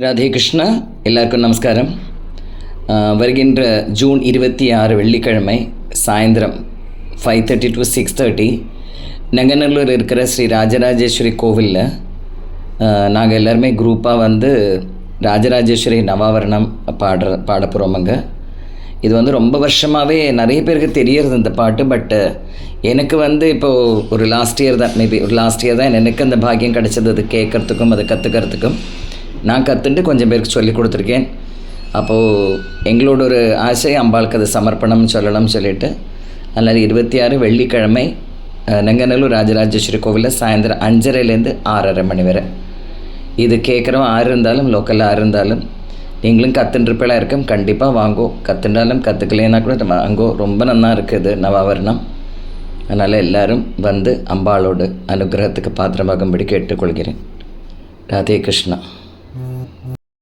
ராதே கிருஷ்ணா. எல்லாருக்கும் நமஸ்காரம். வருகின்ற ஜூன் 26 வெள்ளிக்கிழமை சாயந்தரம் 5:30 to 6:30 நங்கநல்லூர் இருக்கிற ஸ்ரீ ராஜராஜேஸ்வரி கோவிலில் நாங்கள் எல்லாருமே குரூப்பாக வந்து ராஜராஜேஸ்வரி நவாவரணம் பாட போகிறோமுங்க. இது வந்து ரொம்ப வருஷமாகவே நிறைய பேருக்கு தெரியறது இந்த பாட்டு. பட்டு எனக்கு வந்து இப்போது ஒரு லாஸ்ட் இயர் தான் எனக்கு அந்த பாக்கியம் கிடச்சது. அது கேட்குறதுக்கும் அது கற்றுக்கிறதுக்கும் நான் கற்றுட்டு கொஞ்சம் பேருக்கு சொல்லி கொடுத்துருக்கேன். அப்போது எங்களோட ஒரு ஆசை அம்பாளுக்கு அது சமர்ப்பணம்னு சொல்லணும்னு சொல்லிவிட்டு அதனால் 26 வெள்ளிக்கிழமை நங்கநல்லூர் ராஜராஜேஸ்வரி கோவிலில் சாயந்தரம் 5:30லேருந்து 6:30 மணி வரை. இது கேட்குறோம் யார் இருந்தாலும் லோக்கலில் யார் இருந்தாலும் நீங்களும் கற்றுருப்பெல்லாம் இருக்கும். கண்டிப்பாக வாங்கோ. கற்றுண்டாலும் கற்றுக்கலைன்னா கூட வாங்கோ. ரொம்ப நல்லா இருக்குது நவாவரணம். அதனால் எல்லோரும் வந்து அம்பாளோட அனுகிரகத்துக்கு பாத்திரமாகும்படி கேட்டுக்கொள்கிறேன். ராதே கிருஷ்ணா.